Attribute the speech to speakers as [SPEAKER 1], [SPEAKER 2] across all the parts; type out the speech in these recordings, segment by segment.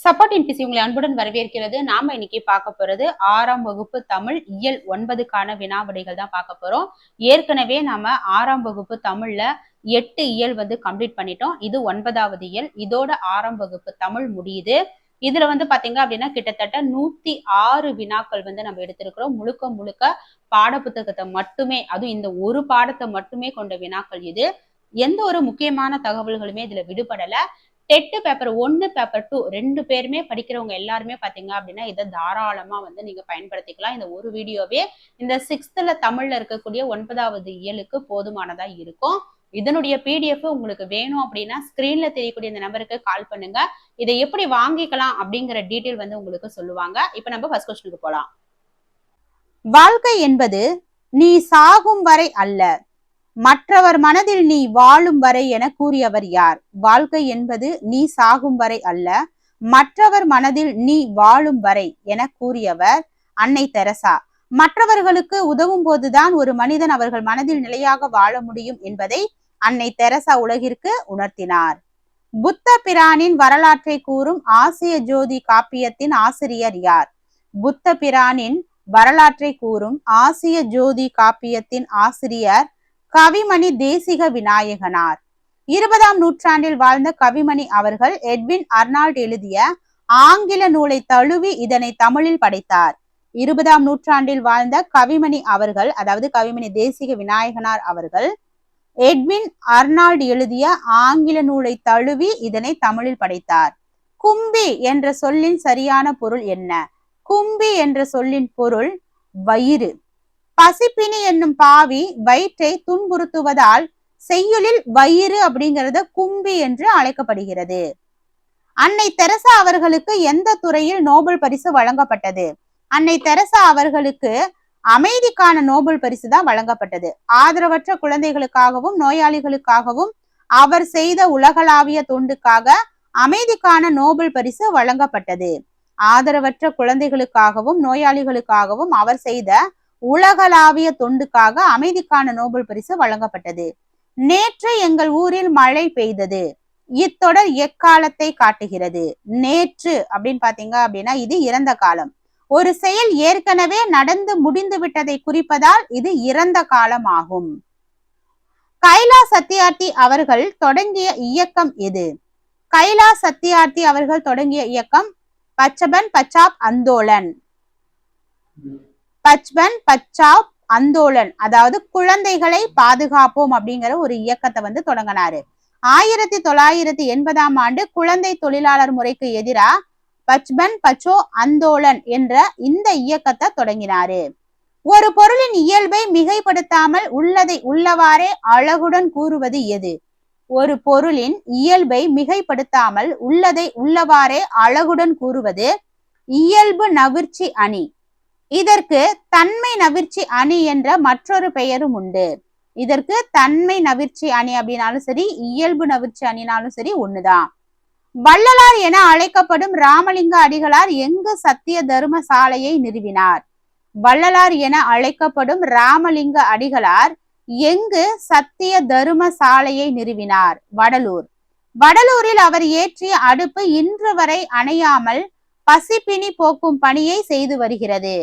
[SPEAKER 1] Support இன்பிசி உங்களை அன்புடன் வரவேற்கிறது. நாம இன்னைக்கு பார்க்க போறது 6ஆம் வகுப்பு தமிழ் இயல் 9க்கான வினாவிடைகள் தான் பார்க்க போறோம். ஏற்கனவே நாம 6ஆம் வகுப்பு தமிழ்ல 8 இயல் கம்ப்ளீட் பண்ணிட்டோம். இது 9வது இயல். இதோட 6ஆம் வகுப்பு தமிழ் முடியுது. இதுல பாத்தீங்க அப்படின்னா கிட்டத்தட்ட 106 வினாக்கள் நம்ம எடுத்திருக்கிறோம். முழுக்க முழுக்க பாட புத்தகத்தை மட்டுமே, அதுவும் இந்த ஒரு பாடத்தை மட்டுமே கொண்ட வினாக்கள் இது. எந்த ஒரு முக்கியமான தகவல்களுமே இதுல விடுபடல. டெட் பேப்பர் 1 பேப்பர் 2 2 பேருமே படிக்கிறவங்க எல்லாருமே பாத்தீங்க அப்படின்னா இதை தாராளமா நீங்க பயன்படுத்திக்கலாம். இந்த ஒரு வீடியோவே இந்த 6th தமிழ்ல இருக்கக்கூடிய 9வது இயலுக்கு போதுமானதா இருக்கும். இதனுடைய PDF உங்களுக்கு வேணும் அப்படின்னா ஸ்கிரீன்ல தெரியக்கூடிய இந்த நம்பருக்கு கால் பண்ணுங்க. இதை எப்படி வாங்கிக்கலாம் அப்படிங்கிற டீட்டெயில் உங்களுக்கு சொல்லுவாங்க. இப்ப நம்ம ஃபர்ஸ்ட் क्वेश्चनக்கு போலாம். வாழ்க்கை என்பது நீ சாகும் வரை அல்ல, மற்றவர் மனதில் நீ வாழும் வரை என கூறியவர் யார்? வாழ்க்கை என்பது நீ சாகும் வரை அல்ல, மற்றவர் மனதில் நீ வாழும் வரை என கூறியவர் அன்னை தெரசா. மற்றவர்களுக்கு உதவும் போதுதான் ஒரு மனிதன் அவர்கள் மனதில் நிலையாக வாழ முடியும் என்பதை அன்னை தெரசா உலகிற்கு உணர்த்தினார். புத்த பிரானின் வரலாற்றை கூறும் ஆசிய ஜோதி காப்பியத்தின் ஆசிரியர் யார்? புத்த பிரானின் வரலாற்றை கூறும் ஆசிய ஜோதி காப்பியத்தின் ஆசிரியர் கவிமணி தேசிக விநாயகனார். 20ஆம் நூற்றாண்டில் வாழ்ந்த கவிமணி அவர்கள் எட்வின் அர்னால்ட் எழுதிய ஆங்கில நூலை தழுவி இதனை தமிழில் படைத்தார். 20ஆம் நூற்றாண்டில் வாழ்ந்த கவிமணி அவர்கள், அதாவது கவிமணி தேசிக விநாயகனார் அவர்கள் எட்வின் அர்னால்ட் எழுதிய ஆங்கில நூலை தழுவி இதனை தமிழில் படைத்தார். கும்பி என்ற சொல்லின் சரியான பொருள் என்ன? கும்பி என்ற சொல்லின் பொருள் வயிறு. பசிப்பினி என்னும் பாவி வயிற்றை துன்புறுத்துவதால் செய்யுளில் வயிறு அப்படிங்கிறது கும்பி என்று அழைக்கப்படுகிறது. அன்னை தெரசா அவர்களுக்கு எந்த துறையில் நோபல் பரிசு வழங்கப்பட்டது? அன்னை தெரசா அவர்களுக்கு அமைதிக்கான நோபல் பரிசு தான் வழங்கப்பட்டது. ஆதரவற்ற குழந்தைகளுக்காகவும் நோயாளிகளுக்காகவும் அவர் செய்த உலகளாவிய தொண்டுக்காக அமைதிக்கான நோபல் பரிசு வழங்கப்பட்டது. ஆதரவற்ற குழந்தைகளுக்காகவும் நோயாளிகளுக்காகவும் அவர் செய்த உலகளாவிய தொண்டுக்காக அமைதிக்கான நோபல் பரிசு வழங்கப்பட்டது. நேற்று எங்கள் ஊரில் மழை பெய்தது. இத்தொடர் எக்காலத்தை காட்டுகிறது? நேற்று அப்படின்னு பாத்தீங்க அப்படின்னா இது இறந்த காலம். ஒரு செயல் ஏற்கனவே நடந்து முடிந்து விட்டதை குறிப்பதால் இது இறந்த காலம் ஆகும். கைலாஷ் சத்யார்த்தி அவர்கள் தொடங்கிய இயக்கம் எது? கைலாஷ் சத்யார்த்தி அவர்கள் தொடங்கிய இயக்கம் பச்சபன் பச்சாப் அந்தோலன். பச்பன் பச்சாப் அந்தோலன், அதாவது குழந்தைகளை பாதுகாப்போம் அப்படிங்கிற ஒரு இயக்கத்தை தொடங்கினாரு. 1980ஆம் ஆண்டு குழந்தை தொழிலாளர் முறைக்கு எதிராக பச்பன் பச்சோ அந்தோலன் என்ற இந்த இயக்கத்தை தொடங்கினாரு. ஒரு பொருளின் இயல்பை மிகைப்படுத்தாமல் உள்ளதை உள்ளவாறே அழகுடன் கூறுவது எது? ஒரு பொருளின் இயல்பை மிகைப்படுத்தாமல் உள்ளதை உள்ளவாறே அழகுடன் கூறுவது இயல்பு நவிர்ச்சி அணி. இதற்கு தன்மை நவிர்ச்சி அணி என்ற மற்றொரு பெயரும் உண்டு. இதற்கு தன்மை நவிர்ச்சி அணி அப்படின்னாலும் சரி, இயல்பு நவிர்ச்சி அணினாலும் சரி ஒண்ணுதான். வள்ளலார் என அழைக்கப்படும் ராமலிங்க அடிகளார் எங்கு சத்திய தர்ம சாலையை நிறுவினார்? வள்ளலார் என அழைக்கப்படும் ராமலிங்க அடிகளார் எங்கு சத்திய தர்ம சாலையை நிறுவினார்? வடலூர். வடலூரில் அவர் ஏற்றிய அடுப்பு இன்று வரை அணையாமல் பசிப்பினி போக்கும் பணியை செய்து வருகிறது.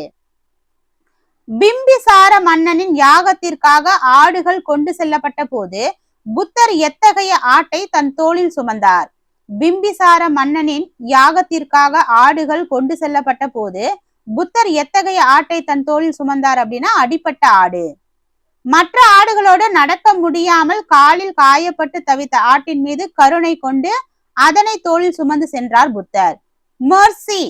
[SPEAKER 1] பிம்பிசார மன்னனின் யாகத்திற்காக ஆடுகள் கொண்டு செல்லப்பட்ட போது புத்தர் எத்தகைய ஆட்டை தன் தோளில் சுமந்தார்? பிம்பிசார மன்னனின் யாகத்திற்காக ஆடுகள் கொண்டு செல்லப்பட்ட போது புத்தர் எத்தகைய ஆட்டை தன் தோளில் சுமந்தார் அப்படின்னா அடிப்பட்ட ஆடு. மற்ற ஆடுகளோடு நடக்க முடியாமல் காலில் காயப்பட்டு தவித்த ஆட்டின் மீது கருணை கொண்டு அதனை தோளில் சுமந்து சென்றார் புத்தர். மெர்சி.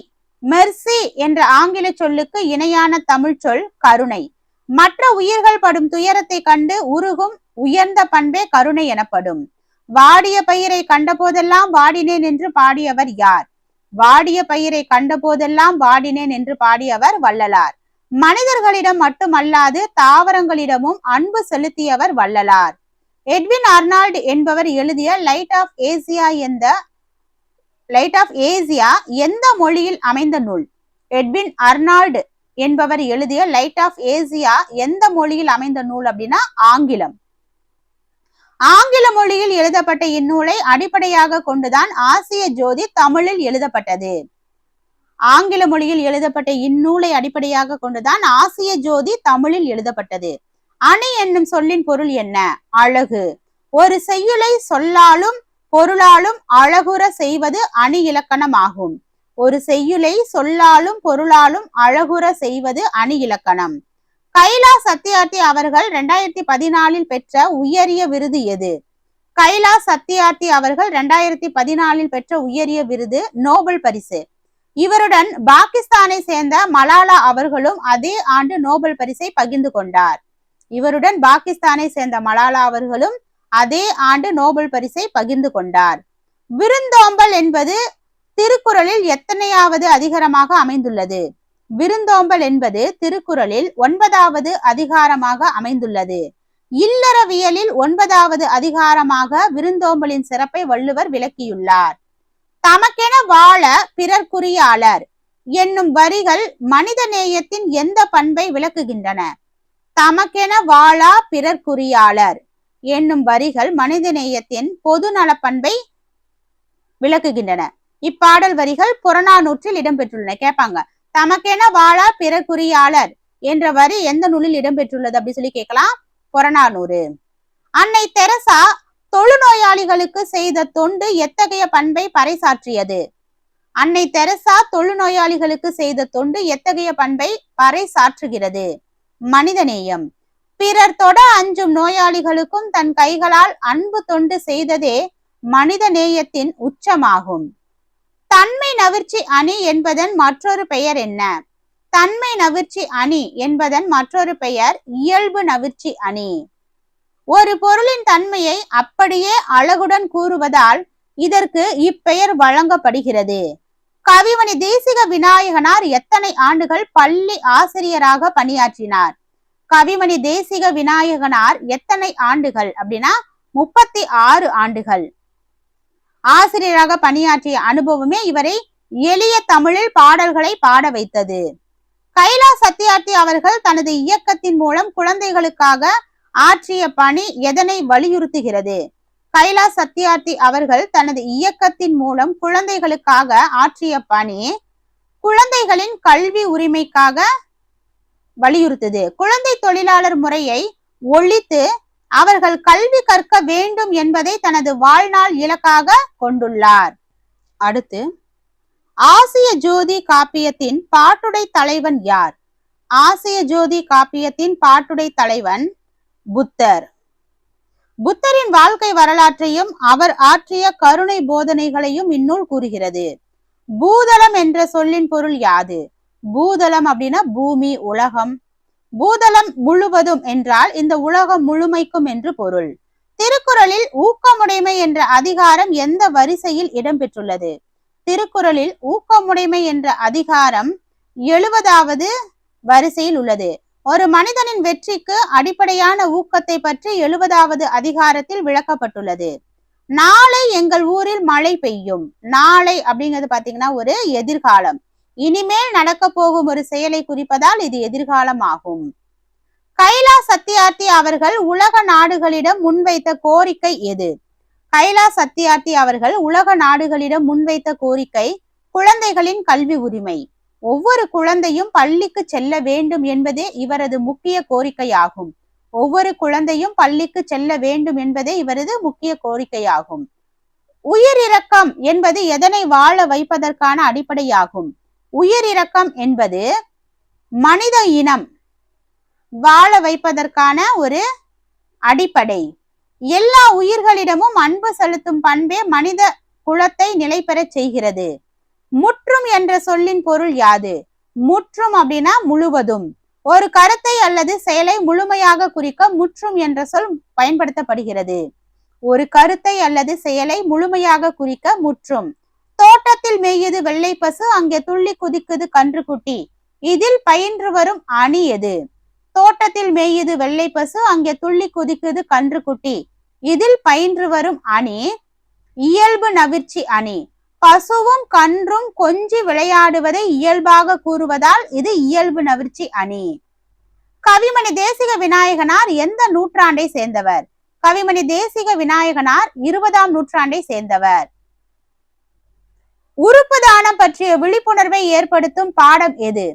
[SPEAKER 1] மெர்சி என்ற ஆங்கில சொல்லுக்கு இணையான தமிழ் சொல் கருணை. மற்ற உயிர்கள் படும் துயரத்தை கண்டு உருகும் உயர்ந்த பண்பே கருணை எனப்படும். வாடிய பயிரை கண்ட போதெல்லாம் வாடினேன் என்று பாடியவர் யார்? வாடிய பயிரை கண்ட போதெல்லாம் வாடினேன் என்று பாடியவர் வள்ளலார். மனிதர்களிடம் மட்டுமல்லாது தாவரங்களிடமும் அன்பு செலுத்தியவர் வள்ளலார். எட்வின் அர்னால்ட் என்பவர் எழுதிய லைட் ஆஃப் ஏசியா எந்த மொழியில் அமைந்த நூல்? எட்வின் அர்னால்ட் என்பவர் எழுதிய லைட் ஆஃப் ஏசியா எந்த மொழியில் அமைந்த நூல் அப்படின்னா ஆங்கிலம். ஆங்கில மொழியில் எழுதப்பட்ட இந்நூலை அடிப்படையாக கொண்டுதான் ஆசிய ஜோதி தமிழில் எழுதப்பட்டது. ஆங்கில மொழியில் எழுதப்பட்ட இந்நூலை அடிப்படையாக கொண்டுதான் ஆசிய ஜோதி தமிழில் எழுதப்பட்டது. அணி என்னும் சொல்லின் பொருள் என்ன? அழகு. ஒரு செய்யுளை சொல்லாலும் பொருளாலும் அழகுற செய்வது அணி இலக்கணமாகும். ஒரு செய்யுளை சொல்லாலும் பொருளாலும் அழகுற செய்வது அணி இலக்கணம். கைலா சத்யார்த்தி அவர்கள் 2014 பெற்ற உயரிய விருது எது? கைலா சத்யார்த்தி அவர்கள் 2014 பெற்ற உயரிய விருது நோபல் பரிசு. இவருடன் பாகிஸ்தானை சேர்ந்த மலாலா அவர்களும் அதே ஆண்டு நோபல் பரிசை பகிர்ந்து கொண்டார். இவருடன் பாகிஸ்தானை சேர்ந்த மலாலா அவர்களும் அதே ஆண்டு நோபல் பரிசை பகிர்ந்து கொண்டார். விருந்தோம்பல் என்பது திருக்குறளில் எத்தனையாவது அதிகாரமாக அமைந்துள்ளது? விருந்தோம்பல் என்பது திருக்குறளில் 9வது அதிகாரமாக அமைந்துள்ளது. இல்லறவியலில் 9வது அதிகாரமாக விருந்தோம்பலின் சிறப்பை வள்ளுவர் விளக்கியுள்ளார். தமக்கென வாழ பிறர்க்குரியாளர் என்னும் வரிகள் மனித நேயத்தின் எந்த பண்பை விளக்குகின்றன? தமக்கென வாழா பிறர்க்குரியாளர் என்னும் வரிகள் மனித நேயத்தின் பொது நல பண்பை விளக்குகின்றன. இப்பாடல் வரிகள் புறநானூற்றில் இடம்பெற்றுள்ளன. கேட்பாங்க, தமக்கென வாழா பிறர்க்குரியாளர் என்ற வரி எந்த நூலில் இடம்பெற்றுள்ளது அப்படி சொல்லி கேட்கலாம். புறநானூறு. அன்னை தெரசா தொழுநோயாளிகளுக்கு செய்த தொண்டு எத்தகைய பண்பை பறைசாற்றியது? அன்னை தெரசா தொழுநோயாளிகளுக்கு செய்த தொண்டு எத்தகைய பண்பை பறைசாற்றுகிறது? மனிதநேயம். பிறர் தொட அஞ்சும் நோயாளிகளுக்கும் தன் கைகளால் அன்பு தொண்டு செய்ததே மனித நேயத்தின் உச்சமாகும். தன்மை நவிர்ச்சி அணி என்பதன் மற்றொரு பெயர் என்ன? தன்மை நவிர்ச்சி அணி என்பதன் மற்றொரு பெயர் இயல்பு நவிர்ச்சி அணி. ஒரு பொருளின் தன்மையை அப்படியே அழகுடன் கூறுவதால் இதற்கு இப்பெயர் வழங்கப்படுகிறது. கவிமணி தேசிக விநாயகனார் எத்தனை ஆண்டுகள் பள்ளி ஆசிரியராக பணியாற்றினார்? கவிமணி தேசிக விநாயகனார் எத்தனை ஆண்டுகள் அப்படின்னா 36 ஆண்டுகள் ஆசிரியராக பணியாற்றிய அனுபவமே இவரை எளிய தமிழில் பாடல்களை பாட வைத்தது. கைலா சத்யார்த்தி அவர்கள் தனது இயக்கத்தின் மூலம் குழந்தைகளுக்காக ஆற்றிய பணி எதனை வலியுறுத்துகிறது? கைலா சத்யார்த்தி அவர்கள் தனது இயக்கத்தின் மூலம் குழந்தைகளுக்காக ஆற்றிய பணி குழந்தைகளின் கல்வி உரிமைக்காக வலியுறுத்துது. குழந்தை தொழிலாளர் முறையை ஒழித்து அவர்கள் கல்வி கற்க வேண்டும் என்பதை தனது வாழ்நாள் இலக்காக கொண்டுள்ளார். அடுத்து, ஆசிய ஜோதி காப்பியத்தின் பாட்டுடை தலைவன் யார்? ஆசிய ஜோதி காப்பியத்தின் பாட்டுடை தலைவன் புத்தர். புத்தரின் வாழ்க்கை வரலாற்றையும் அவர் ஆற்றிய கருணை போதனைகளையும் இந்நூல் கூறுகிறது. பூதளம் என்ற சொல்லின் பொருள் யாது? பூதளம் அப்படின்னா பூமி, உலகம். பூதளம் முழுவதும் என்றால் இந்த உலகம் முழுமைக்கும் என்று பொருள். திருக்குறளில் ஊக்கமுடைமை என்ற அதிகாரம் எந்த வரிசையில் இடம்பெற்றுள்ளது? திருக்குறளில் ஊக்கமுடைமை என்ற அதிகாரம் 70வது வரிசையில் உள்ளது. ஒரு மனிதனின் வெற்றிக்கு அடிப்படையான ஊக்கத்தை பற்றி 70வது அதிகாரத்தில் விளக்கப்பட்டுள்ளது. நாளை எங்கள் ஊரில் மழை பெய்யும். நாளை அப்படிங்கிறது பாத்தீங்கன்னா ஒரு எதிர்காலம். இனிமேல் நடக்க போகும் ஒரு செயலை குறிப்பதால் இது எதிர்காலம் ஆகும். கைலா சத்யார்த்தி அவர்கள் உலக நாடுகளிடம் முன்வைத்த கோரிக்கை எது? கைலா சத்யார்த்தி அவர்கள் உலக நாடுகளிடம் முன்வைத்த கோரிக்கை குழந்தைகளின் கல்வி உரிமை. ஒவ்வொரு குழந்தையும் பள்ளிக்கு செல்ல வேண்டும் என்பதே இவரது முக்கிய கோரிக்கையாகும். ஒவ்வொரு குழந்தையும் பள்ளிக்கு செல்ல வேண்டும் என்பதே இவரது முக்கிய கோரிக்கையாகும். உயிரிரக்கம் என்பது எதனை வாழ வைப்பதற்கான அடிப்படையாகும்? உயிரிரக்கம் என்பது மனித இனம் வாழ வைப்பதற்கான ஒரு அடிப்படை. எல்லா உயிர்களிடமும் அன்பு செலுத்தும் பண்பே மனித குலத்தை நிலை பெறச் செய்கிறது. முற்றும் என்ற சொல்லின் பொருள் யாது? முற்றும் அப்படின்னா முழுவதும். ஒரு கருத்தை அல்லது செயலை முழுமையாக குறிக்க முற்றும் என்ற சொல் பயன்படுத்தப்படுகிறது. ஒரு கருத்தை அல்லது செயலை முழுமையாக குறிக்க முற்றும். தோட்டத்தில் மேயுது வெள்ளை பசு, அங்கே துள்ளி குதிக்குது கன்றுக்குட்டி. இதில் பயின்று வரும் அணி எது? தோட்டத்தில் மேயுது வெள்ளை பசு, அங்கே துள்ளி குதிக்குது கன்றுக்குட்டி. இதில் பயின்று வரும் அணி இயல்பு நவிர்ச்சி அணி. பசுவும் கன்றும் கொஞ்சி விளையாடுவதை இயல்பாக கூறுவதால் இது இயல்பு நவிர்ச்சி அணி. கவிமணி தேசிக விநாயகனார் எந்த நூற்றாண்டை சேர்ந்தவர்? கவிமணி தேசிக விநாயகனார் 20ஆம் நூற்றாண்டை சேர்ந்தவர். உறுப்பு தானம் பற்றிய விழிப்புணர்வை ஏற்படுத்தும் பாடம் எது?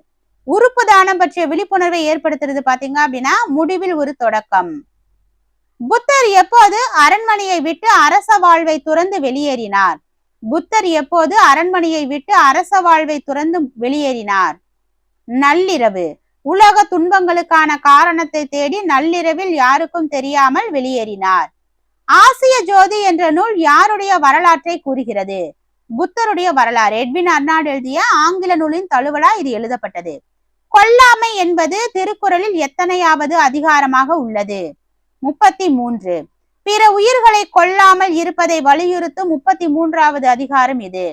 [SPEAKER 1] உறுப்பு தானம் பற்றிய விழிப்புணர்வை ஏற்படுத்துறது பாத்தீங்க அப்படின்னா முடிவில் ஒரு தொடக்கம். புத்தர் எப்போது அரண்மனையை விட்டு அரச வாழ்வை துறந்து வெளியேறினார்? புத்தர் எப்போது அரண்மனையை விட்டு அரச வாழ்வை துறந்து வெளியேறினார்? நள்ளிரவு. உலக துன்பங்களுக்கான காரணத்தை தேடி நள்ளிரவில் யாருக்கும் தெரியாமல் வெளியேறினார். ஆசிய ஜோதி என்ற நூல் யாருடைய வரலாற்றை கூறுகிறது? புத்தருடைய வரலாறு. எட்வின் அர்னால்ட் எழுதிய ஆங்கில நூலின் தழுவலா இது எழுதப்பட்டது. கொல்லாமை என்பது திருக்குறளில் எத்தனையாவது அதிகாரமாக உள்ளது? 33. பிற உயிர்களை கொல்லாமல் இருப்பதை வலியுறுத்தும் 33வது அதிகாரம் இது.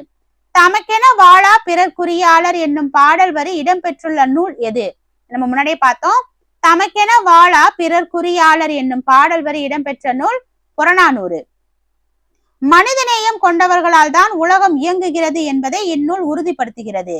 [SPEAKER 1] தமக்கென வாழா பிறர்க்குரியாளர் என்னும் பாடல் வரி இடம்பெற்றுள்ள நூல் எது? நம்ம முன்னாடியே பார்த்தோம். தமக்கென வாழா பிறர்க்குரியாளர் என்னும் பாடல் வரி இடம்பெற்ற நூல் புறநானூறு. மனிதநேயம் கொண்டவர்களால் தான் உலகம் இயங்குகிறது என்பதை இந்நூல் உறுதிப்படுத்துகிறது.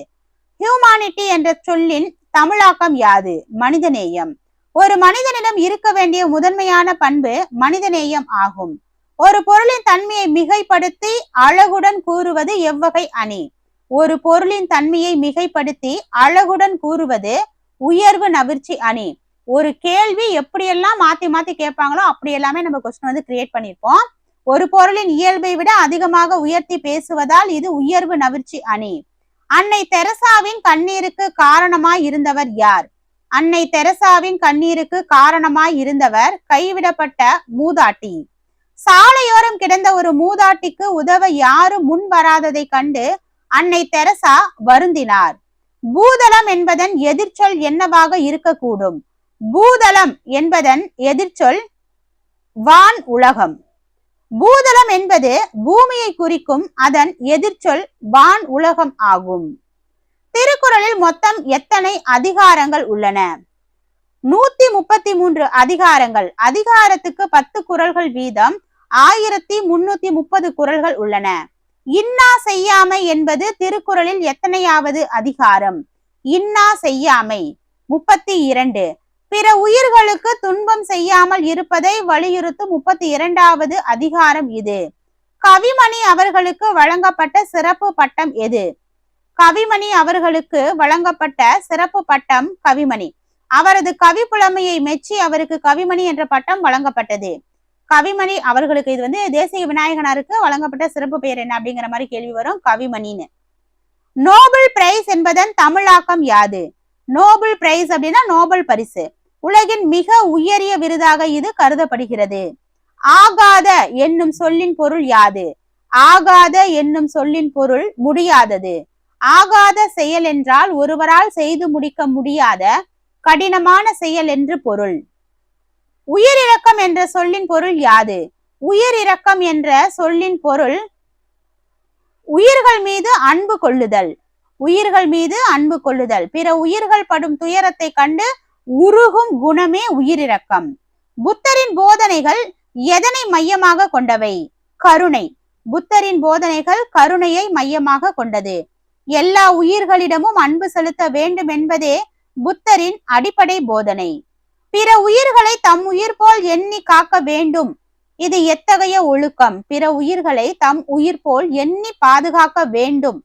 [SPEAKER 1] ஹியூமானிட்டி என்ற சொல்லின் தமிழாக்கம் யாது? மனிதநேயம். ஒரு மனிதனிடம் இருக்க வேண்டிய முதன்மையான பண்பு மனிதநேயம் ஆகும். ஒரு பொருளின் தன்மையை மிகைப்படுத்தி அழகுடன் கூறுவது எவ்வகை அணி? ஒரு பொருளின் தன்மையை மிகைப்படுத்தி அழகுடன் கூறுவது உயர்வு நவிர்ச்சி அணி. ஒரு கேள்வி எப்படியெல்லாம் மாத்தி மாத்தி கேட்பாங்களோ அப்படி எல்லாமே நம்ம கொஸ்டின் வந்து கிரியேட் பண்ணிருப்போம். ஒரு பொருளின் இயல்பை விட அதிகமாக உயர்த்தி பேசுவதால் இது உயர்வு நவிர்ச்சி அணி. அன்னை தெரசாவின் கண்ணீருக்கு காரணமாய் இருந்தவர் யார்? அன்னை தெரசாவின் கண்ணீருக்கு காரணமாய் இருந்தவர் கைவிடப்பட்ட மூதாட்டி. சாலையோரம் கிடந்த ஒரு மூதாட்டிக்கு உதவ யாரும் முன் வராததை கண்டு அன்னை தெரசா வருந்தினார். பூதளம் என்பதன் எதிர்ச்சொல் என்னவாக இருக்கக்கூடும்? பூதளம் என்பதன் எதிர்ச்சொல் வான் உலகம். பூதளம் என்பது பூமியை குறிக்கும், அதன் எதிர்ச்சொல் வான் உலகம் ஆகும். திருக்குறளில் மொத்தம் எத்தனை அதிகாரங்கள் உள்ளன? 133 அதிகாரங்கள். அதிகாரத்துக்கு 10 குறள்கள் வீதம் 1330 குறள்கள் உள்ளன. இன்னா செய்யாமை என்பது திருக்குறளில் எத்தனையாவது அதிகாரம்? இன்னா செய்யாமை 32. பிற உயிர்களுக்கு துன்பம் செய்யாமல் இருப்பதை வலியுறுத்தும் 32வது அதிகாரம் இது. கவிமணி அவர்களுக்கு வழங்கப்பட்ட சிறப்பு பட்டம் எது? கவிமணி அவர்களுக்கு வழங்கப்பட்ட சிறப்பு பட்டம் கவிமணி. அவரது கவி புலமையை மெச்சி அவருக்கு கவிமணி என்ற பட்டம் வழங்கப்பட்டது. கவிமணி அவர்களுக்கு இது வந்து தேசிக விநாயகனாருக்கு வழங்கப்பட்ட சிறப்பு பெயர் என்ன அப்படிங்கிற மாதிரி கேள்வி வரும். கவிமணின்னு. நோபல் பிரைஸ் என்பதன் தமிழாக்கம் யாது? நோபல் பிரைஸ் அப்படின்னா நோபல் பரிசு. உலகின் மிக உயரிய விருதாக இது கருதப்படுகிறது. ஆகாத என்னும் சொல்லின் பொருள் யாது? ஆகாத என்னும் சொல்லின் பொருள் முடியாதது. ஆகாத செயல் என்றால் ஒருவரால் செய்து முடிக்க முடியாத கடினமான செயல் என்று பொருள். உயிரிரக்கம் என்ற சொல்லின் பொருள் யாது? உயிரிரக்கம் என்ற சொல்லின் பொருள் உயிர்கள் மீது அன்பு கொள்ளுதல். உயிர்கள் மீது அன்பு கொள்ளுதல். பிற உயிர்கள் படும் துயரத்தை கண்டு உருகும் குணமே உயிரிரக்கம். புத்தரின் போதனைகள் எதனை மையமாக கொண்டவை? கருணை. புத்தரின் போதனைகள் கருணையை மையமாக கொண்டது. எல்லா உயிர்களிடமும் அன்பு செலுத்த வேண்டும் என்பதே புத்தரின் அடிப்படை போதனை. பிற உயிர்களை தம் உயிர் போல் எண்ணி காக்க வேண்டும். இது எத்தகைய ஒழுக்கம்? பிற உயிர்களை தம் உயிர் போல் எண்ணி பாதுகாக்க வேண்டும்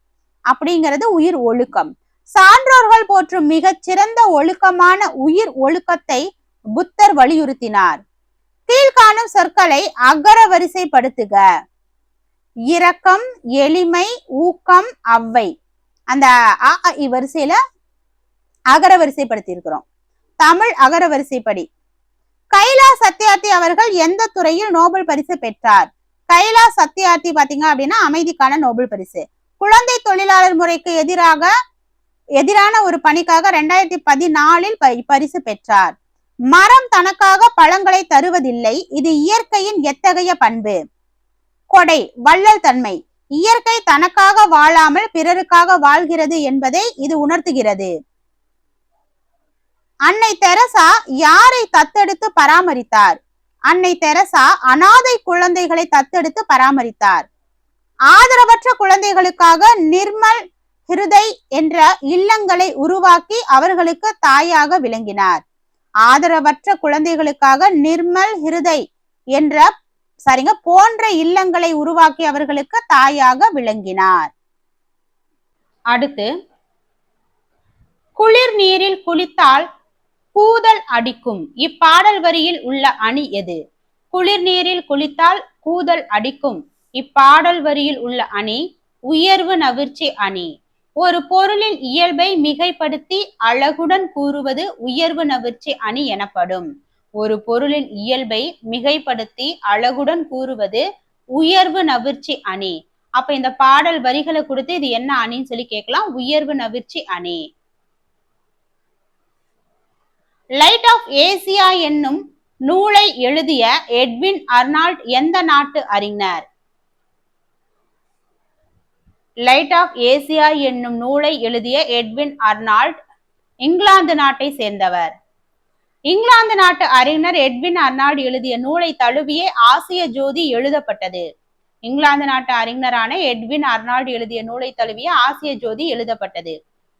[SPEAKER 1] அப்படிங்கிறது உயிர் ஒழுக்கம். சான்றோர்கள் போற்றும் மிகச் சிறந்த ஒழுக்கமான உயிர் ஒழுக்கத்தை புத்தர் வலியுறுத்தினார். கீழ்காணும் சொற்களை அகர வரிசைப்படுத்துக. இரக்கம், எளிமை, ஊக்கம், அவ்வை. அந்த வரிசையில அகர வரிசைப்படுத்தி இருக்கிறோம். தமிழ் அகர வரிசைப்படி கைலாஷ் சத்யார்த்தி அவர்கள் எந்த துறையில் நோபல் பரிசு பெற்றார்? கைலாஷ் சத்யார்த்தி பாத்தீங்க அப்படின்னா அமைதிக்கான நோபல் பரிசு. குழந்தை தொழிலாளர் முறைக்கு எதிரான ஒரு பணிக்காக 2014 பரிசு பெற்றார். மரம் தனக்காக பழங்களை தருவதில்லை. இது இயற்கையின் எத்தகைய பண்பு? கொடை, வள்ளல் தன்மை. இயற்கை தனக்காக வாழாமல் பிறருக்காக வாழ்கிறது என்பதை இது உணர்த்துகிறது. அன்னை தெரசா யாரை தத்தெடுத்து பராமரித்தார்? அன்னை தெரசா அனாதை குழந்தைகளை தத்தெடுத்து பராமரித்தார். ஆதரவற்ற குழந்தைகளுக்காக நிர்மல் ஹிருதய் என்ற இல்லங்களை உருவாக்கி அவர்களுக்கு தாயாக விளங்கினார். ஆதரவற்ற குழந்தைகளுக்காக நிர்மல் ஹிருதய் என்ற போன்ற இல்லங்களை உருவாக்கி அவர்களுக்கு தாயாக விளங்கினார். அடுத்து, குளிர் நீரில் குளித்தால் கூதல் அடிக்கும் இப்பாடல் வரியில் உள்ள அணி எது? குளிர் நீரில் குளித்தால் கூதல் அடிக்கும் இப்பாடல் வரியில் உள்ள அணி உயர்வு நவிர்ச்சி அணி. ஒரு பொருளின் இயல்பை மிகைப்படுத்தி அழகுடன் கூறுவது உயர்வு நவிர்ச்சி அணி எனப்படும். ஒரு பொருளின் இயல்பை மிகைப்படுத்தி அழகுடன் கூறுவது உயர்வு நவிர்ச்சி அணி. அப்ப இந்த பாடல் வரிகளை கொடுத்து இது என்ன அணின்னு சொல்லி கேட்கலாம். உயர்வு நவிர்ச்சி அணி. லைட் ஆஃப் ஏசியா என்னும் நூலை எழுதிய எட்வின் அர்னால்ட் எந்த நாட்டு அறிஞர்? லைட் ஆஃப் ஏசியா என்னும் நூலை எழுதிய எட்வின் அர்னால்ட் இங்கிலாந்து நாட்டை சேர்ந்தவர். இங்கிலாந்து நாட்டு அறிஞர் எட்வின் அர்னால்ட் எழுதிய நூலை தழுவியே ஆசிய ஜோதி எழுதப்பட்டது. இங்கிலாந்து நாட்டு அறிஞரான எட்வின் அர்னால்ட் எழுதிய நூலை தழுவிய ஆசிய ஜோதி எழுதப்பட்டது.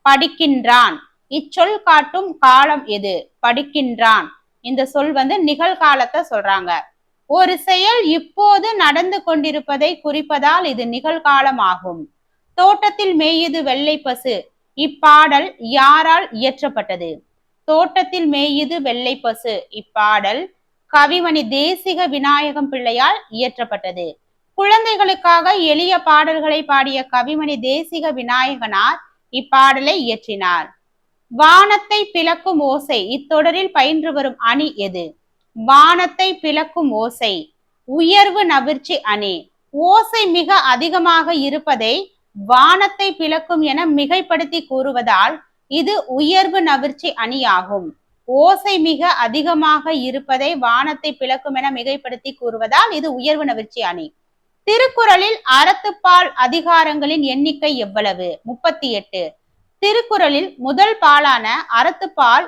[SPEAKER 1] படிக்கின்றான் இச்சொல் காட்டும் காலம் எது? படிக்கின்றான் இந்த சொல் நிகழ்காலத்தை சொல்றாங்க. ஒரு செயல் இப்போது நடந்து கொண்டிருப்பதை குறிப்பதால் இது நிகழ்காலம் ஆகும். தோட்டத்தில் மேயுது வெள்ளை பசு இப்பாடல் யாரால் இயற்றப்பட்டது? தோட்டத்தில் மேயுது வெள்ளை பசு இப்பாடல் கவிமணி தேசிக விநாயகம் பிள்ளையால் இயற்றப்பட்டது. குழந்தைகளுக்காக எளிய பாடல்களை பாடிய கவிமணி தேசிக விநாயகனார் இப்பாடலை இயற்றினார். வானத்தை பிளக்கும் ஓசை இத்தொடரில் பயின்று வரும் அணி எது? வானத்தை பிளக்கும் ஓசை உயர்வு நவிர்ச்சி அணி. ஓசை மிக அதிகமாக இருப்பதை வானத்தை பிளக்கும் என மிகைப்படுத்தி கூறுவதால் இது உயர்வு நவிர்ச்சி அணியாகும். ஓசை மிக அதிகமாக இருப்பதை வானத்தை பிளக்கும் என மிகைப்படுத்தி கூறுவதால் இது உயர்வு நவிர்ச்சி அணி. திருக்குறளில் அறத்துப்பால் அதிகாரங்களின் எண்ணிக்கை எவ்வளவு? 38. திருக்குறளில் முதல் பாலான அறத்துப்பால்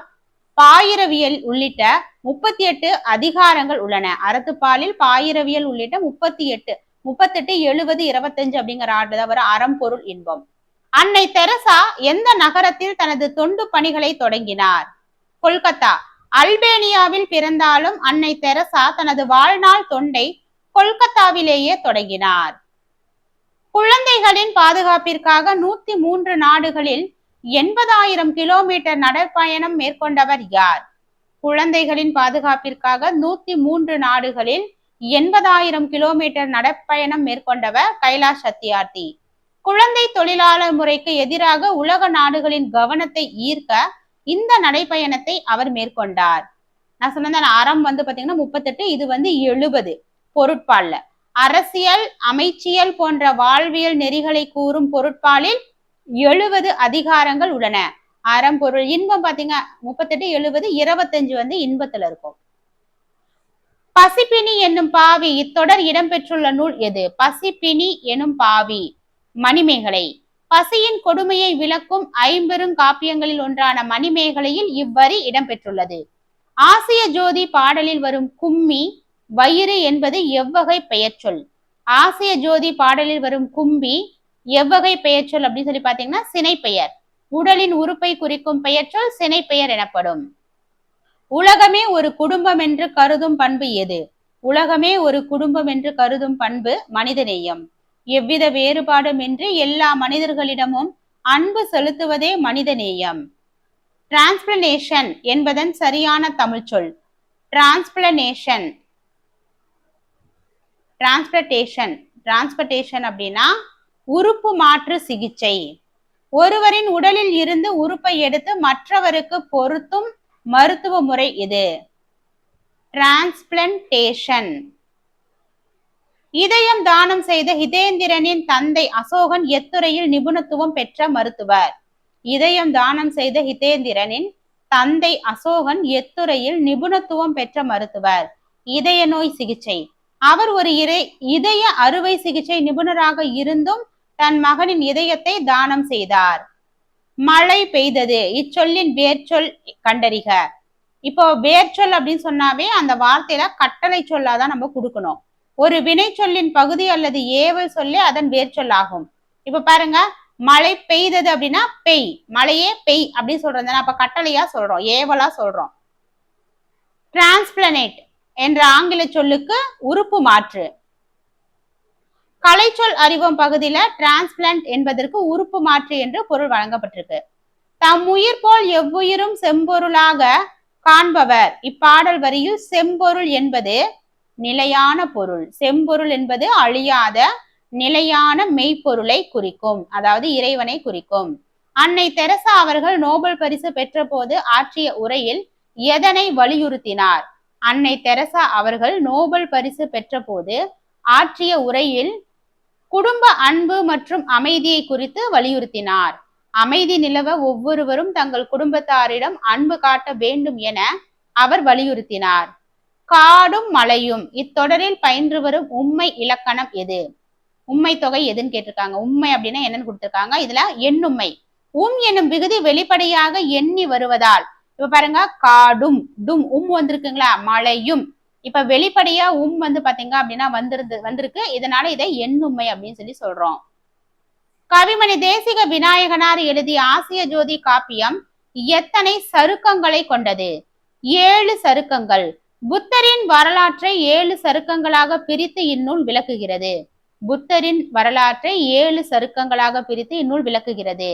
[SPEAKER 1] பாயிரவியல் உள்ளிட்ட 38 அதிகாரங்கள் உள்ளன. அறத்துப்பாலில் பாயிரவியல் உள்ளிட்ட 38 38 70 25 அப்படிங்கிற ஆண்டு வர அறம் பொருள் இன்பம். அன்னை தெரசா எந்த நகரத்தில் தனது தொண்டு பணிகளை தொடங்கினார்? கொல்கத்தா. அல்பேனியாவில் பிறந்தாலும் அன்னை தெரசா தனது வாழ்நாள் தொண்டை கொல்கத்தாவிலேயே தொடங்கினார். குழந்தைகளின் பாதுகாப்பிற்காக 103 நாடுகளில் 80,000 கிலோமீட்டர் நடைப்பயணம் மேற்கொண்டவர் யார்? குழந்தைகளின் பாதுகாப்பிற்காக 103 நாடுகளில் 80,000 கிலோமீட்டர் நடைப்பயணம் மேற்கொண்டவர் கைலாஷ் சத்யார்த்தி. குழந்தை தொழிலாளர் முறைக்கு எதிராக உலக நாடுகளின் கவனத்தை ஈர்க்க இந்த நடைப்பயணத்தை அவர் மேற்கொண்டார். நான் சொன்ன அறம் பாத்தீங்கன்னா 38, இது 70 பொருட்பால்ல. அரசியல் அமைச்சியல் போன்ற வாழ்வியல் நெறிகளை கூறும் பொருட்பாலில் 70 அதிகாரங்கள் உள்ளன. அறம் பொருள் இன்பம் பாத்தீங்க 38 70 25 இன்பத்துல இருக்கும். பசிப்பினி என்னும் பாவி இத்தொடர் இடம்பெற்றுள்ள நூல் எது? பசிப்பினி எனும் பாவி மணிமேகலை. பசியின் கொடுமையை விளக்கும் 50 காப்பியங்களில் ஒன்றான மணிமேகலையில் இவ்வரி இடம்பெற்றுள்ளது. ஆசிய ஜோதி பாடலில் வரும் கும்மி வயிறு என்பது எவ்வகை பெயர் சொல்? ஆசிய ஜோதி பாடலில் வரும் கும்பி எவ்வகை பெயர் சொல் அப்படின்னு சொல்லி பாத்தீங்கன்னா சினை பெயர். உடலின் உறுப்பை குறிக்கும் பெயர் சொல் சினை பெயர் எனப்படும். உலகமே ஒரு குடும்பம் என்று கருதும் பண்பு எது? உலகமே ஒரு குடும்பம் என்று கருதும் பண்பு மனிதநேயம். எவ்வித வேறுபாடுமின்றி எல்லா மனிதர்களிடமும் அன்பு செலுத்துவதே மனிதநேயம். டிரான்ஸ்பிளனேஷன் என்பதன் சரியான தமிழ் சொல்? டிரான்ஸ்பிளனேஷன். டிரான்ஸ்பிளேஷன் அப்படின்னா உறுப்பு மாற்று சிகிச்சை. ஒருவரின் உடலில் இருந்து உறுப்பை எடுத்து மற்றவருக்கு பொருத்தும் மருத்துவ முறை இது. டிரான்ஸ்பிளன்டேஷன். இதயம் தானம் செய்த ஹிதேந்திரனின் தந்தை அசோகன் எத்துறையில் நிபுணத்துவம் பெற்ற மருத்துவர்? இதயம் தானம் செய்த ஹிதேந்திரனின் தந்தை அசோகன் எத்துறையில் நிபுணத்துவம் பெற்ற மருத்துவர்? இதய நோய் சிகிச்சை. அவர் ஒரு இதய அறுவை சிகிச்சை நிபுணராக இருந்தும் தன் மகனின் இதயத்தை தானம் செய்தார். மழை பெய்தது இச்சொல்லின் வேர்ச்சொல் கண்டறிக. இப்போ வேர்ச்சொல் அப்படின்னு சொன்னாவே அந்த வார்த்தையில கட்டளை சொல்லாதான் நம்ம கொடுக்கணும். ஒரு வினை சொல்லின் பகுதி அல்லது ஏவல் சொல்லி அதன் வேர்ச்சொல் ஆகும். இப்ப பாருங்க, மழை பெய்தது அப்படின்னா பெய், மழையே பெய் அப்படின்னு சொல்றது. அப்ப கட்டளையா சொல்றோம், ஏவலா சொல்றோம். டிரான்ஸ்பிளனேட் என்ற ஆங்கில சொல்லுக்கு உறுப்பு மாற்று. கலைச்சொல் அறிவோம் பகுதியில டிரான்ஸ்பிளான்ட் என்பதற்கு உறுப்பு மாற்று என்று பொருள் வழங்கப்பட்டிருக்கு. தம் உயிர் போல் எவ்வுயிரும் செம்பொருளாக காண்பவர். இப்பாடல் வரியில் செம்பொருள் என்பது நிலையான பொருள். செம்பொருள் என்பது அழியாத நிலையான மெய்ப்பொருளை குறிக்கும், அதாவது இறைவனை குறிக்கும். அன்னை தெரசா அவர்கள் நோபல் பரிசு பெற்ற போது ஆற்றிய உரையில் எதனை வலியுறுத்தினார்? அன்னை தெரசா அவர்கள் நோபல் பரிசு பெற்ற போது ஆற்றிய உரையில் குடும்ப அன்பு மற்றும் அமைதியை குறித்து வலியுறுத்தினார். அமைதி நிலவ ஒவ்வொருவரும் தங்கள் குடும்பத்தாரிடம் அன்பு காட்ட வேண்டும் என அவர் வலியுறுத்தினார். காடும் மலையும் இத்தொடரில் பயின்று வரும் உண்மை இலக்கணம் எது? உண்மை தொகை எதுன்னு கேட்டிருக்காங்க. உண்மை அப்படின்னா என்னன்னு கொடுத்திருக்காங்க. இதுல எண்ணுண்மை. எனும் விகுதி வெளிப்படையாக எண்ணி வருவதால், இப்ப பாருங்க, காடும் டும் வந்திருக்குங்களா, மலையும். இப்ப வெளிப்படையா வந்து பாத்தீங்க அப்படின்னா வந்திருக்கு. இதனால இதை எண்ணுண்மை அப்படின்னு சொல்லி சொல்றோம். கவிமணி தேசிக விநாயகனார் எழுதிய ஆசிய ஜோதி காப்பியம் எத்தனை சருக்கங்களை கொண்டது? 7 சருக்கங்கள். புத்தரின் வரலாற்றை 7 சருக்கங்களாக பிரித்து இந்நூல் விளக்குகிறது. புத்தரின் வரலாற்றை 7 சருக்கங்களாக பிரித்து இந்நூல் விளக்குகிறது.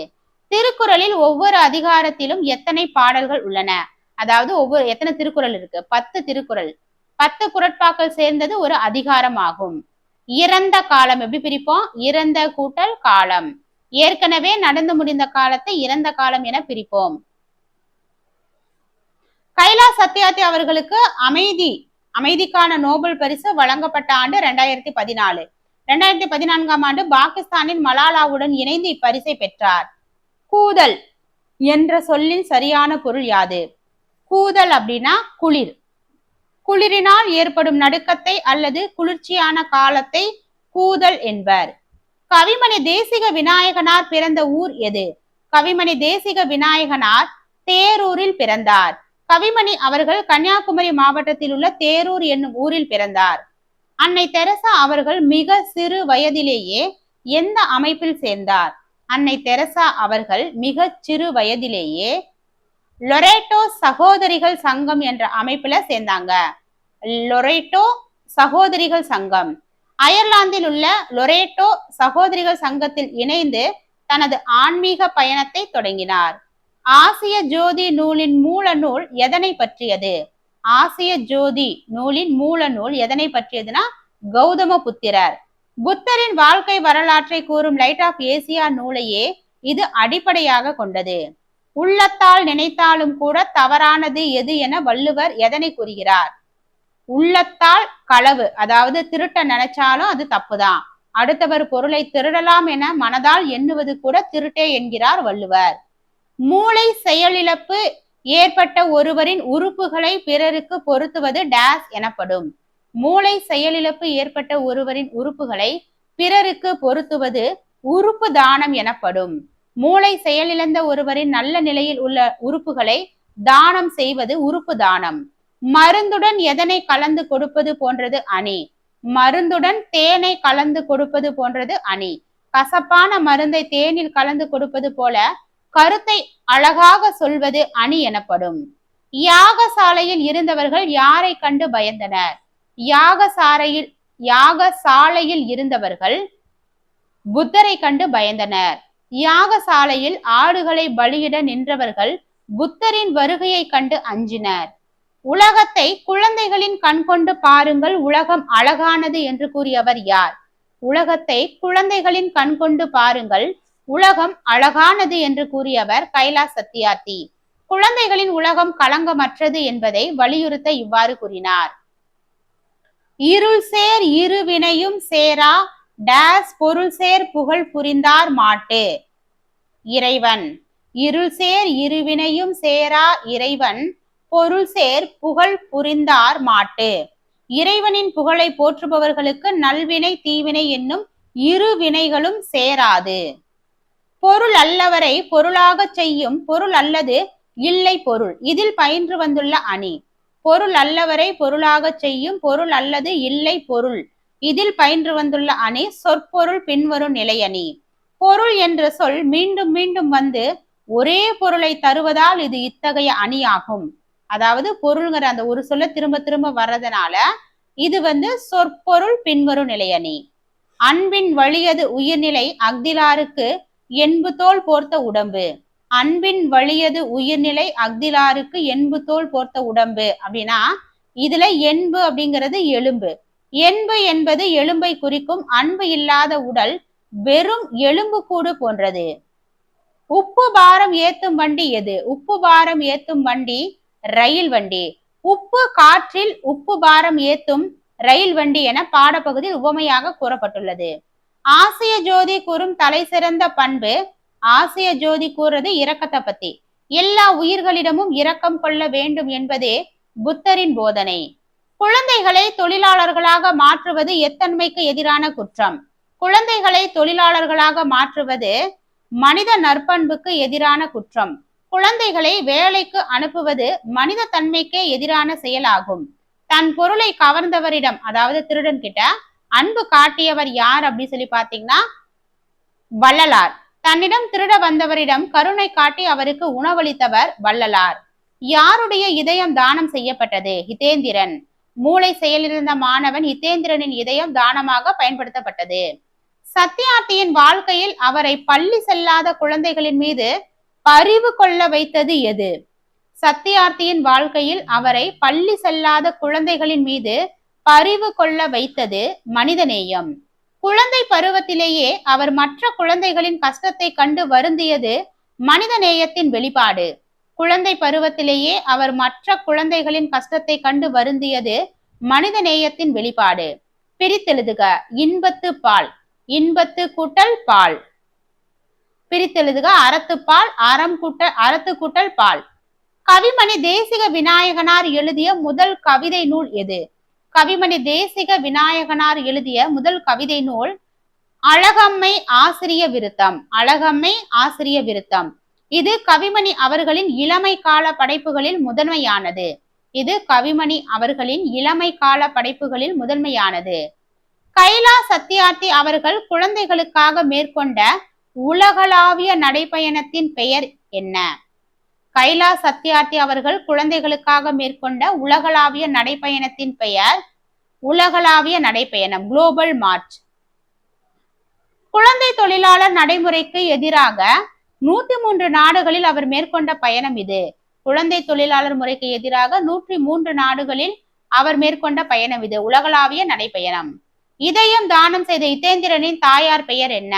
[SPEAKER 1] திருக்குறளில் ஒவ்வொரு அதிகாரத்திலும் எத்தனை பாடல்கள் உள்ளன? அதாவது எத்தனை திருக்குறள் இருக்கு? 10 திருக்குறள். 10 குறட்பாக்கள் சேர்ந்தது ஒரு அதிகாரம் ஆகும். இறந்த காலம் எப்படி பிரிப்போம்? இறந்த கூட்டல் காலம். ஏற்கனவே நடந்து முடிந்த காலத்தை இறந்த காலம் என பிரிப்போம். கைலாஷ் சத்யார்த்தி அவர்களுக்கு அமைதிக்கான நோபல் பரிசு வழங்கப்பட்ட ஆண்டு 2014. 2014ஆம் ஆண்டு பாகிஸ்தானின் மலாலாவுடன் இணைந்து இப்பரிசை பெற்றார். கூதல் என்ற சொல்லின் சரியான பொருள் யாது? கூதல் அப்படின்னா குளிர். குளிரினால் ஏற்படும் நடுக்கத்தை அல்லது குளிர்ச்சியான காலத்தை கூதல் என்பர். கவிமணி தேசிக விநாயகனார் பிறந்த ஊர் எது? கவிமணி தேசிக விநாயகனார் தேரூரில் பிறந்தார். கவிமணி அவர்கள் கன்னியாகுமரி மாவட்டத்தில் உள்ள தேரூர் என்னும் ஊரில் பிறந்தார். அன்னை தெரசா அவர்கள் மிக சிறு வயதிலேயே எந்த அமைப்பில் சேர்ந்தார்? அன்னை தெரசா அவர்கள் மிக சிறு வயதிலேயே லொரேட்டோ சகோதரிகள் சங்கம் என்ற அமைப்புல சேர்ந்தாங்க. லொரேட்டோ சகோதரிகள் சங்கம். அயர்லாந்தில் உள்ள லொரேட்டோ சகோதரிகள் சங்கத்தில் இணைந்து தனது ஆன்மீக பயணத்தை தொடங்கினார். ஆசிய ஜோதி நூலின் மூல நூல் எதனை பற்றியது? ஆசிய ஜோதி நூலின் மூல நூல் எதனை பற்றியதுன்னா கௌதம புத்திரர். புத்தரின் வாழ்க்கை வரலாற்றை கூறும் லைட் ஆஃப் ஏசியா நூலையே இது அடிப்படையாக கொண்டது. உள்ளத்தால் நினைத்தாலும் கூட தவறானது எது என வள்ளுவர் எதனை கூறுகிறார்? உள்ளத்தால் களவு, அதாவது திருட்ட நினைச்சாலும் அது தப்புதான். அடுத்தவர் பொருளை திருடலாம் என மனதால் எண்ணுவது கூட திருட்டே என்கிறார் வள்ளுவர். மூளை செயலிழப்பு ஏற்பட்ட ஒருவரின் உறுப்புகளை பிறருக்கு பொருத்துவது டேஸ் எனப்படும். மூளை செயலிழப்பு ஏற்பட்ட ஒருவரின் உறுப்புகளை பிறருக்கு பொருத்துவது உறுப்பு தானம் எனப்படும். மூளை செயலிழந்த ஒருவரின் நல்ல நிலையில் உள்ள உறுப்புகளை தானம் செய்வது உறுப்பு தானம். மருந்துடன் எதனை கலந்து கொடுப்பது போன்றது அணி? மருந்துடன் தேனை கலந்து கொடுப்பது போன்றது அணி. கசப்பான மருந்தை தேனில் கலந்து கொடுப்பது போல கருத்தை அழகாக சொல்வது அணி எனப்படும். யாகசாலையில் இருந்தவர்கள் யாரை கண்டு பயந்தனர்? யாகசாலையில் இருந்தவர்கள் புத்தரை கண்டு பயந்தனர். யாகசாலையில் ஆடுகளை பலியிட நின்றவர்கள் புத்தரின் வருகையை கண்டு அஞ்சினர். உலகத்தை குழந்தைகளின் கண் கொண்டு பாருங்கள், உலகம் அழகானது என்று கூறியவர் யார்? உலகத்தை குழந்தைகளின் கண் கொண்டு பாருங்கள், உலகம் அழகானது என்று கூறியவர் கைலாஷ் சத்யார்த்தி. குழந்தைகளின் உலகம் களங்கமற்றது என்பதை வலியுறுத்த இவ்வாறு கூறினார். இருள் சேர் இருவினையும் சேரா டேஸ் பொருள் சேர் புகழ் புரிந்தார் மாட்டு. இறைவன். இருள் சேர் இருவினையும் சேரா இறைவன் பொருள் சேர் புகழ் புரிந்தார் மாட்டு. இறைவனின் புகழை போற்றுபவர்களுக்கு நல்வினை தீவினை என்னும் இரு வினைகளும் சேராது. பொருள் அல்லவரை பொருளாக செய்யும் பொருள் அல்லது இல்லை பொருள். இதில் பயின்று வந்துள்ள அணி. பொருள் அல்லவரை பொருளாக செய்யும் பொருள் அல்லது இல்லை பொருள். இதில் பயின்று வந்துள்ள அணி சொற்பொருள் பின்வரும் நிலையணி. பொருள் என்ற சொல் மீண்டும் மீண்டும் வந்து ஒரே பொருளை தருவதால் இது இத்தகைய அணியாகும். அதாவது பொருள்ங்கிற அந்த ஒரு சொல்ல திரும்ப திரும்ப வர்றதுனால இது சொற்பொருள் பின்வரும் நிலையணி. அன்பின் வலியது உயிர்நிலை அஃதிலாருக்கு என்பு தோல் போர்த்த உடம்பு. அன்பின் வலியது உயிர்நிலை அஃதிலாருக்கு என்பு தோல் போர்த்த உடம்பு அப்படின்னா இதுல என்பு அப்படிங்கிறது எலும்பு. என்பு என்பது எலும்பை குறிக்கும். அன்பு இல்லாத உடல் வெறும் எலும்பு கூடு போன்றது. உப்பு பாரம் ஏத்தும் வண்டி எது? உப்பு பாரம் ஏத்தும் வண்டி ரயில் வண்டி. உப்பு காற்றில் உப்பு பாரம் ஏத்தும் ரயில் வண்டி என பாடப்பகுதியில் உவமையாக கூறப்பட்டுள்ளது. ஆசிய ஜோதி கூறும் தலை சிறந்த பண்பு. ஆசிய ஜோதி கூறுறது இரக்கத்தை பத்தி. எல்லா உயிர்களிடமும் இரக்கம் கொள்ள வேண்டும் என்பதே புத்தரின் போதனை. குழந்தைகளை தொழிலாளர்களாக மாற்றுவது எத்தன்மைக்கு எதிரான குற்றம். குழந்தைகளை தொழிலாளர்களாக மாற்றுவது மனித நற்பண்புக்கு எதிரான குற்றம். குழந்தைகளை வேலைக்கு அனுப்புவது மனித தன்மைக்கே எதிரான செயலாகும். தன் பொருளை கவர்ந்தவரிடம், அதாவது திருடன் கிட்ட அன்பு காட்டியவர் யார் அப்படின்னு சொல்லி பாத்தீங்கன்னா வள்ளலார். தன்னிடம் திருட வந்தவரிடம் கருணை காட்டி அவருக்கு உணவளித்தவர் வள்ளலார். யாருடைய இதயம் தானம் செய்யப்பட்டது? ஹிதேந்திரன். மூளை செயலிழந்த மாணவன் ஹிதேந்திரனின் இதயம் தானமாக பயன்படுத்தப்பட்டது. சத்யார்த்தியின் வாழ்க்கையில் அவரை பள்ளி செல்லாத குழந்தைகளின் மீது பரிவு கொள்ள வைத்தது எது? சத்யார்த்தியின் வாழ்க்கையில் அவரை பள்ளி செல்லாத குழந்தைகளின் மீது பரிவு கொள்ள வைத்தது மனிதநேயம். குழந்தை பருவத்திலேயே அவர் மற்ற குழந்தைகளின் கஷ்டத்தை கண்டு வருந்தியது மனித நேயத்தின் வெளிப்பாடு. குழந்தை பருவத்திலேயே அவர் மற்ற குழந்தைகளின் கஷ்டத்தை கண்டு வருந்தியது மனித நேயத்தின் வெளிப்பாடு. பிரித்தெழுதுக. இன்பத்து பால். இன்பத்து கூட்டல் பால். பிரித்தெழுதுக. அறத்துப்பால். அறத்து கூட்டல் பால். கவிமணி தேசிக விநாயகனார் எழுதிய முதல் கவிதை நூல் எது? கவிமணி தேசிக விநாயகனார் எழுதிய முதல் கவிதை நூல் அழகம்மை ஆசிரிய விருத்தம். அழகம்மை ஆசிரிய விருத்தம். இது கவிமணி அவர்களின் இளமை கால படைப்புகளில் முதன்மையானது. இது கவிமணி அவர்களின் இளமை கால படைப்புகளில் முதன்மையானது. கைலா சத்யார்த்தி அவர்கள் குழந்தைகளுக்காக மேற்கொண்ட உலகளாவிய நடைப்பயணத்தின் பெயர் என்ன? கைலா சத்யார்த்தி அவர்கள் குழந்தைகளுக்காக மேற்கொண்ட உலகளாவிய நடைப்பயணத்தின் பெயர் உலகளாவிய நடைப்பயணம், குளோபல் மார்ச். குழந்தை தொழிலாளர் நடைமுறைக்கு எதிராக 103 நாடுகளில் அவர் மேற்கொண்ட பயணம் இது. குழந்தை தொழிலாளர் முறைக்கு எதிராக 103 நாடுகளில் அவர் மேற்கொண்ட பயணம் இது, உலகளாவிய நடைப்பயணம். இதயம் தானம் செய்த ஹிதேந்திரனின் தாயார் பெயர் என்ன?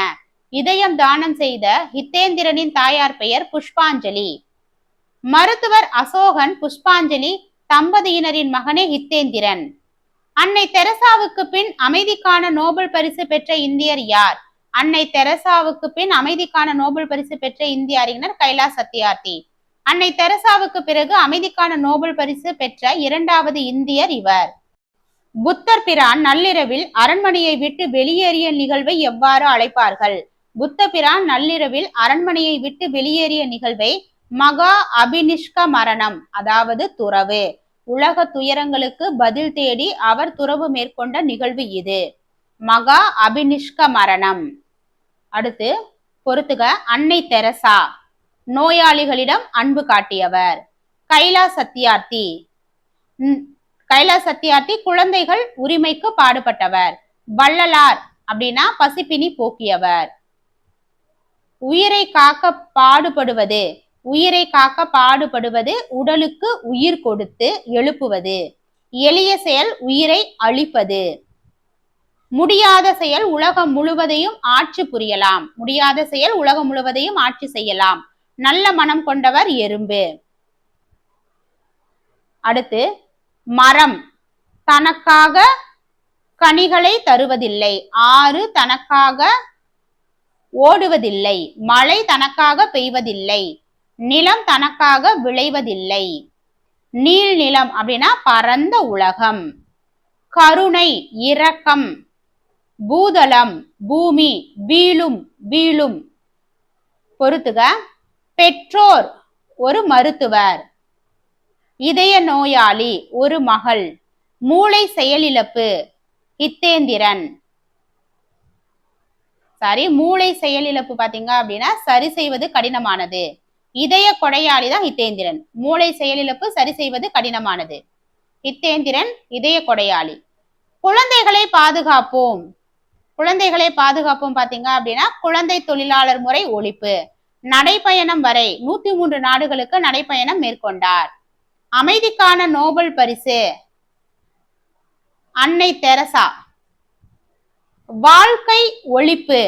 [SPEAKER 1] இதயம் தானம் செய்த ஹிதேந்திரனின் தாயார் பெயர் புஷ்பாஞ்சலி. மருத்துவர் அசோகன் புஷ்பாஞ்சலி தம்பதியினரின் மகனே ஹிதேந்திரன். அன்னை தெரசாவுக்கு பின் அமைதிக்கான நோபல் பரிசு பெற்ற இந்தியர் யார்? அன்னை தெரசாவுக்கு பின் அமைதிக்கான நோபல் பரிசு பெற்ற இந்திய அறிஞர் கைலா சத்யார்த்தி. அன்னை தெரசாவுக்கு பிறகு அமைதிக்கான நோபல் பரிசு பெற்ற இரண்டாவது இந்தியர் இவர். புத்தர் பிரான் நள்ளிரவில் அரண்மனையை விட்டு வெளியேறிய நிகழ்வை எவ்வாறு அழைப்பார்கள்? புத்த பிரான் நள்ளிரவில் அரண்மனையை விட்டு வெளியேறிய நிகழ்வை மகா அபினிஷ்க மரணம், அதாவது துறவு. உலக துயரங்களுக்கு பதில் தேடி அவர் துறவு மேற்கொண்ட நிகழ்வு இது, மகா அபினிஷ்க மரணம். அடுத்து பொறுத்துக. அன்னை தெரசா நோயாளிகளிடம் அன்பு காட்டியவர். கைலா சத்யார்த்தி. கைலா சத்யார்த்தி குழந்தைகள் உரிமைக்கு பாடுபட்டவர். வள்ளலார் அப்படின்னா பசிப்பினி போக்கியவர். உயிரை காக்க பாடுபடுவது. உயிரை காக்க பாடுபடுவது உடலுக்கு உயிர் கொடுத்து எழுப்புவது. எளிய செயல் உயிரை அழிப்பது. முடியாத செயல் உலகம் முழுவதையும் ஆட்சி புரியலாம். முடியாத செயல் உலகம் முழுவதையும் ஆட்சி செய்யலாம். நல்ல மனம் கொண்டவர் எறும்பு. அடுத்து மரம் தனக்காக கனிகளை தருவதில்லை. ஆறு தனக்காக ஓடுவதில்லை. மழை தனக்காக பெய்வதில்லை. நிலம் தனக்காக விளைவதில்லை. நீள் நிலம் அப்படின்னா பரந்த உலகம். கருணை இரக்கம். பூதலம் பூமி. வீழும் வீழும். பொறுத்துக. பெற்றோர் ஒரு மருத்துவர். இதய நோயாளி ஒரு மகள். மூளை செயலிழப்பு ஹிதேந்திரன். மூளை செயலிழப்பு பாத்தீங்க அப்படின்னா சரி செய்வது கடினமானது. இதய கொடையாளி தான் ஹிதேந்திரன். மூளை செயலிழப்பு சரி செய்வது கடினமானது. ஹிதேந்திரன் இதய கொடையாளி. குழந்தைகளை பாதுகாப்போம். குழந்தைகளை பாதுகாப்போம் பாத்தீங்க அப்படின்னா குழந்தை தொழிலாளர் முறை ஒழிப்பு. நடைப்பயணம் வரை 103 நாடுகளுக்கு நடைப்பயணம் மேற்கொண்டார். அமைதிக்கான நோபல் பரிசு அன்னை தெரசா. வாழ்க்கை ஒழிப்பு.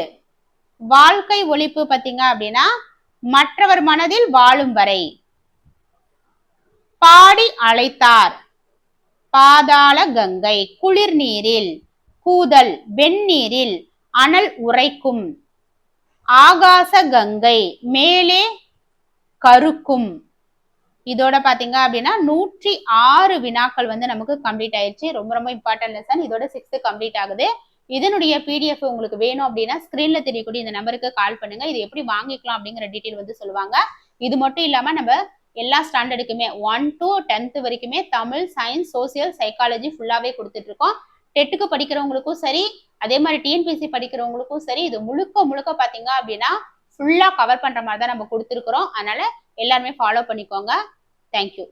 [SPEAKER 1] வாழ்க்கை ஒழிப்பு பாத்தீங்க அப்படின்னா மற்றவர் மனதில் வாழும் வரை. பாடி அழைத்தார். பாதாள கங்கை. குளிர் நீரில். கூதல் வெந்நீரில். அனல் உரைக்கும். ஆகாச கங்கை. மேலே கருக்கும். இதோட பாத்தீங்க அப்படின்னா 106 வினாக்கள் வந்து நமக்கு கம்ப்ளீட் ஆயிடுச்சு. ரொம்ப ரொம்ப இம்பார்ட்டன்ட் லெசன். இதோட 6th கம்ப்ளீட் ஆகுது. இதனுடைய PDF உங்களுக்கு வேணும் அப்படின்னா ஸ்கிரீன்ல தெரியக்கூடிய இந்த நம்பருக்கு கால் பண்ணுங்க. இது எப்படி வாங்கிக்கலாம் அப்படிங்கிற டீட்டெயில் வந்து சொல்லுவாங்க. இது மட்டும் இல்லாம நம்ம எல்லா ஸ்டாண்டர்டுக்குமே 1 to 10th வரைக்குமே தமிழ், சயின்ஸ், சோசியல், சைக்காலஜி ஃபுல்லாவே கொடுத்துட்டு இருக்கோம். டெட்டுக்கு படிக்கிறவங்களுக்கும் சரி, அதே மாதிரி டிஎன்பிஎஸ்சி படிக்கிறவங்களுக்கும் சரி, இது முழுக்க முழுக்க பாத்தீங்க அப்படின்னா ஃபுல்லா கவர் பண்ற மாதிரி தான் நம்ம கொடுத்துருக்குறோம். அதனால எல்லாருமே ஃபாலோ பண்ணிக்கோங்க. தேங்க்யூ.